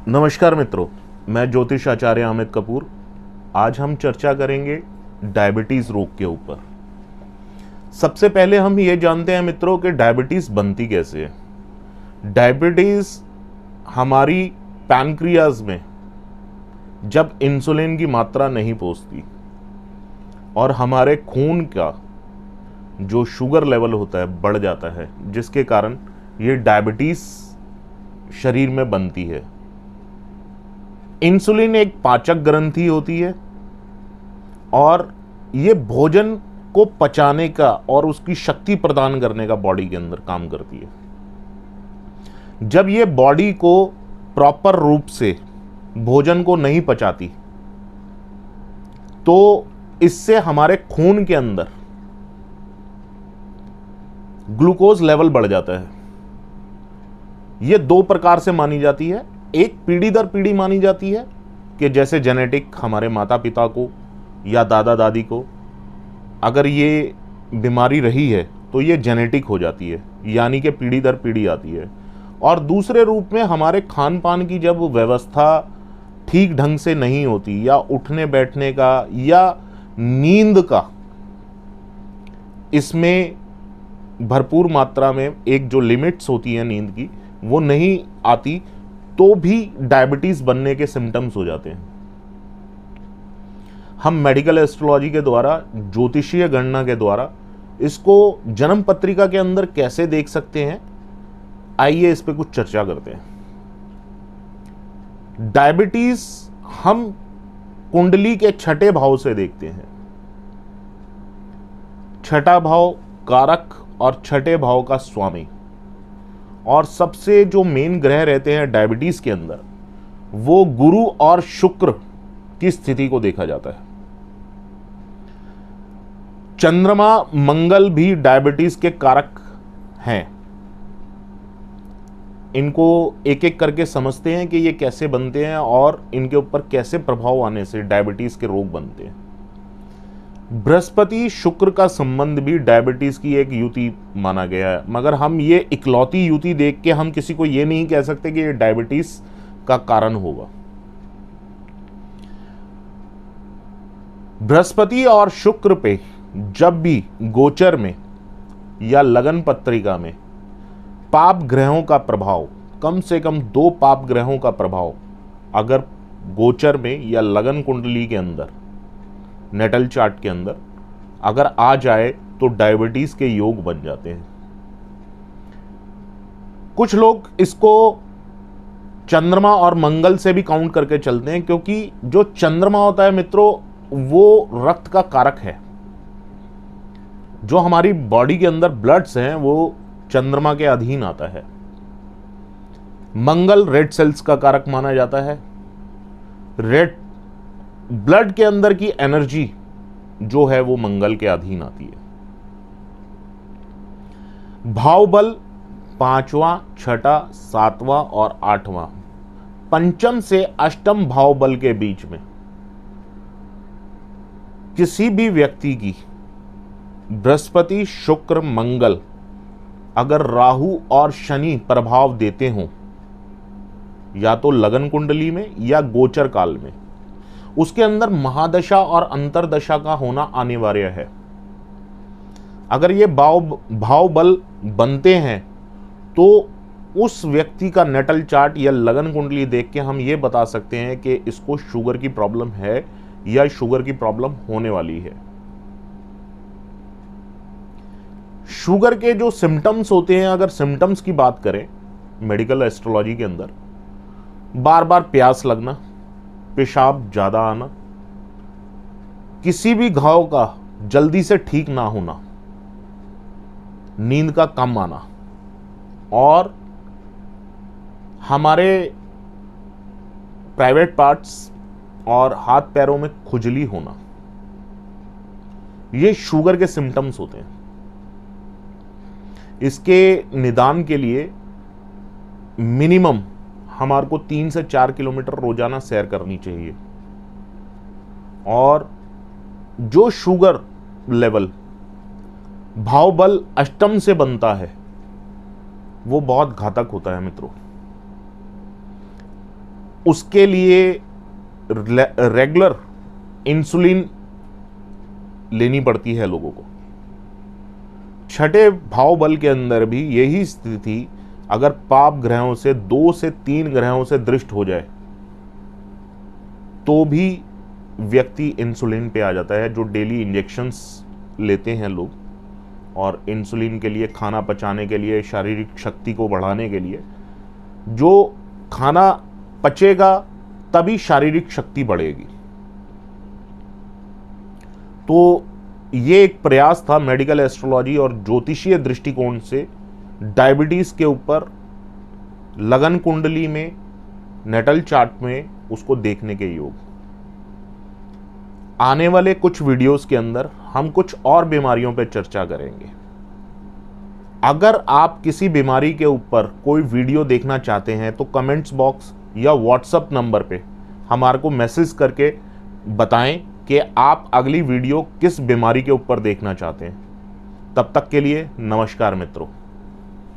नमस्कार मित्रों, मैं ज्योतिष आचार्य अमित कपूर। आज हम चर्चा करेंगे डायबिटीज़ रोग के ऊपर। सबसे पहले हम ये जानते हैं मित्रों कि डायबिटीज़ बनती कैसे है। डायबिटीज़ हमारी पैनक्रियाज में जब इंसुलिन की मात्रा नहीं पहुंचती और हमारे खून का जो शुगर लेवल होता है बढ़ जाता है, जिसके कारण ये डायबिटीज़ शरीर में बनती है। इंसुलिन एक पाचक ग्रंथि होती है और ये भोजन को पचाने का और उसकी शक्ति प्रदान करने का बॉडी के अंदर काम करती है। जब ये बॉडी को प्रॉपर रूप से भोजन को नहीं पचाती तो इससे हमारे खून के अंदर ग्लूकोज लेवल बढ़ जाता है। ये दो प्रकार से मानी जाती है। एक पीढ़ी दर पीढ़ी मानी जाती है कि जैसे जेनेटिक हमारे माता पिता को या दादा दादी को अगर ये बीमारी रही है तो ये जेनेटिक हो जाती है, यानी कि पीढ़ी दर पीढ़ी आती है। और दूसरे रूप में हमारे खान पान की जब व्यवस्था ठीक ढंग से नहीं होती या उठने बैठने का या नींद का, इसमें भरपूर मात्रा में एक जो लिमिट्स होती है नींद की वो नहीं आती, तो भी डायबिटीज बनने के सिम्टम्स हो जाते हैं। हम मेडिकल एस्ट्रोलॉजी के द्वारा, ज्योतिषीय गणना के द्वारा इसको जन्म पत्रिका के अंदर कैसे देख सकते हैं, आइए इस पे कुछ चर्चा करते हैं। डायबिटीज हम कुंडली के छठे भाव से देखते हैं। छठा भाव कारक और छठे भाव का स्वामी, और सबसे जो मेन ग्रह रहते हैं डायबिटीज के अंदर वो गुरु और शुक्र की स्थिति को देखा जाता है। चंद्रमा मंगल भी डायबिटीज के कारक हैं। इनको एक एक करके समझते हैं कि ये कैसे बनते हैं और इनके ऊपर कैसे प्रभाव आने से डायबिटीज के रोग बनते हैं। बृहस्पति शुक्र का संबंध भी डायबिटीज की एक युति माना गया है, मगर हम ये इकलौती युति देख के हम किसी को ये नहीं कह सकते कि ये डायबिटीज का कारण होगा। बृहस्पति और शुक्र पे जब भी गोचर में या लगन पत्रिका में पाप ग्रहों का प्रभाव, कम से कम 2 पाप ग्रहों का प्रभाव अगर गोचर में या लगन कुंडली के अंदर, नेटल चार्ट के अंदर अगर आ जाए तो डायबिटीज के योग बन जाते हैं। कुछ लोग इसको चंद्रमा और मंगल से भी काउंट करके चलते हैं, क्योंकि जो चंद्रमा होता है मित्रों वो रक्त का कारक है। जो हमारी बॉडी के अंदर ब्लड्स हैं वो चंद्रमा के अधीन आता है। मंगल रेड सेल्स का कारक माना जाता है। रेड ब्लड के अंदर की एनर्जी जो है वो मंगल के अधीन आती है। भाव बल 5वां, 6ठा, 7वां और 8वां, पंचम से अष्टम भाव बल के बीच में किसी भी व्यक्ति की बृहस्पति शुक्र मंगल अगर राहु और शनि प्रभाव देते हों, या तो लगन कुंडली में या गोचर काल में, उसके अंदर महादशा और अंतरदशा का होना अनिवार्य है। अगर ये भाव बल बनते हैं तो उस व्यक्ति का नेटल चार्ट या लगन कुंडली देख के हम ये बता सकते हैं कि इसको शुगर की प्रॉब्लम है या शुगर की प्रॉब्लम होने वाली है। शुगर के जो सिम्टम्स होते हैं, अगर सिम्टम्स की बात करें मेडिकल एस्ट्रोलॉजी के अंदर, बार बार प्यास लगना, पेशाब ज्यादा आना, किसी भी घाव का जल्दी से ठीक ना होना, नींद का कम आना, और हमारे प्राइवेट पार्ट्स और हाथ पैरों में खुजली होना, ये शुगर के सिम्टम्स होते हैं। इसके निदान के लिए मिनिमम हमारे को 3 से 4 किलोमीटर रोजाना सैर करनी चाहिए। और जो शुगर लेवल भाव बल अष्टम से बनता है वो बहुत घातक होता है मित्रों। उसके लिए रेगुलर इंसुलिन लेनी पड़ती है लोगों को। छठे भाव बल के अंदर भी यही स्थिति अगर पाप ग्रहों से 2 से 3 ग्रहों से दृष्ट हो जाए तो भी व्यक्ति इंसुलिन पे आ जाता है। जो डेली इंजेक्शंस लेते हैं लोग, और इंसुलिन के लिए, खाना पचाने के लिए, शारीरिक शक्ति को बढ़ाने के लिए, जो खाना पचेगा तभी शारीरिक शक्ति बढ़ेगी। तो ये एक प्रयास था मेडिकल एस्ट्रोलॉजी और ज्योतिषीय दृष्टिकोण से डायबिटीज के ऊपर लगन कुंडली में, नेटल चार्ट में उसको देखने के योग। आने वाले कुछ वीडियोस के अंदर हम कुछ और बीमारियों पर चर्चा करेंगे। अगर आप किसी बीमारी के ऊपर कोई वीडियो देखना चाहते हैं तो कमेंट्स बॉक्स या व्हाट्सएप नंबर पे हमारे को मैसेज करके बताएं कि आप अगली वीडियो किस बीमारी के ऊपर देखना चाहते हैं। तब तक के लिए नमस्कार मित्रों।